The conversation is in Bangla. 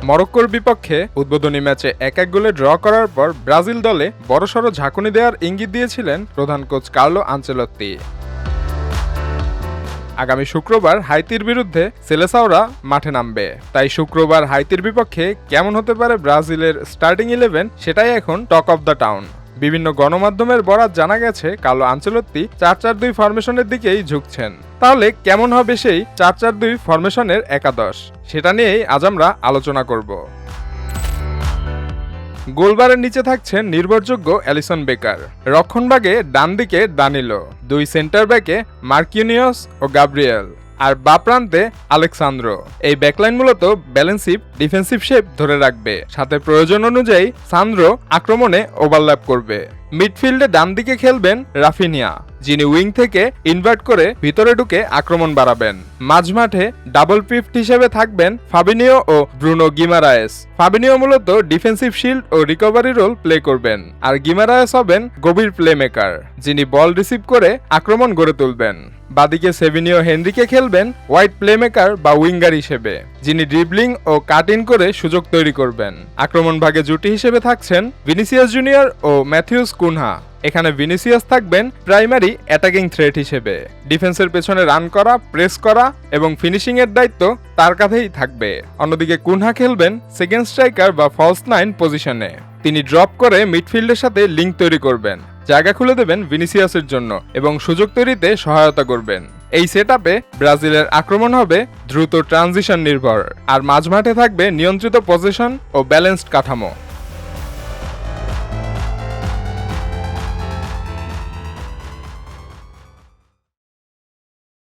মরক্কোর বিপক্ষে উদ্বোধনী ম্যাচে 1-1 গোলে ড্র করার পর ব্রাজিল দলে বড়সড় ঝাঁকুনি দেওয়ার ইঙ্গিত দিয়েছিলেন প্রধান কোচ কার্লো আনচেলত্তি। আগামী শুক্রবার হাইতির বিরুদ্ধে সেলেসাওরা মাঠে নামবে, তাই শুক্রবার হাইতির বিপক্ষে কেমন হতে পারে ব্রাজিলের স্টার্টিং 11 সেটাই এখন টক অব দ্য টাউন। বিভিন্ন গণমাধ্যমের বরাত জানা গেছে কার্লো আনচেলত্তি 4-4-2 ফরমেশনের দিকেই ঝুঁকছেন। তাহলে কেমন হবে সেই 4-4-2 ফরমেশনের একাদশ, সেটা নিয়েই আজ আমরা আলোচনা করব। গোলবারের নিচে থাকছেন নির্ভরযোগ্য অ্যালিসন বেকার, রক্ষণভাগে ডান দিকে দানিলো, দুই সেন্টার ব্যাকে মার্কিনিয়স ও গাব্রিয়েল, আর বাঁ প্রান্তে আলেক্সান্দ্রো। এই ব্যাকলাইন মূলত ব্যালেন্সিভ ডিফেন্সিভ শেপ ধরে রাখবে, সাথে প্রয়োজন অনুযায়ী সান্দ্রো আক্রমণে ওভারল্যাপ করবে। মিডফিল্ডে ডান দিকে খেলবেন রাফিনিয়া, যিনি উইং থেকে ইনভার্ট করে ভিতরে ঢুকে আক্রমণ বাড়াবেন। মাঝমাঠে ডাবল পিভট হিসেবে থাকবেন ফাবিনিও ও ব্রুনো গিমারায়েস। ফাবিনিও মূলত ডিফেন্সিভ শিল্ড ও রিকভারি রোল প্লে করবেন, আর গিমারায়েস হবেন গভীর প্লেমেকার, যিনি বল রিসিভ করে আক্রমণ গড়ে তুলবেন। বাদিকে সেভিনিও হেনরিকে খেলবেন ওয়াইড প্লেমেকার বা উইঙ্গার হিসেবে, যিনি ড্রিবলিং ও কাট ইন করে সুযোগ তৈরি করবেন। আক্রমণ ভাগে জুটি হিসেবে থাকছেন ভিনিসিয়াস জুনিয়র ও ম্যাথিউস কুনহা। এখানে ভিনিসিয়াস থাকবেন প্রাইমারি অ্যাটাকিং থ্রেট হিসেবে। ডিফেন্সের পেছনে রান করা, প্রেস করা এবং ফিনিশিং এর দায়িত্ব তার কাঁধেই থাকবে। অন্যদিকে কুনহা খেলবেন সেকেন্ড স্ট্রাইকার বা ফলস 9 পজিশনে। তিনি ড্রপ করে মিডফিল্ডের সাথে লিঙ্ক তৈরি করবেন, জায়গা খুলে দেবেন ভিনিসিয়াসের জন্য এবং সুযোগ তৈরিতে সহায়তা করবেন। এই সেটআপে ব্রাজিলের আক্রমণ হবে দ্রুত ট্রানজিশন নির্ভর, আর মাঝমাঠে থাকবে নিয়ন্ত্রিত পজিশন ও ব্যালেন্সড কাঠামো।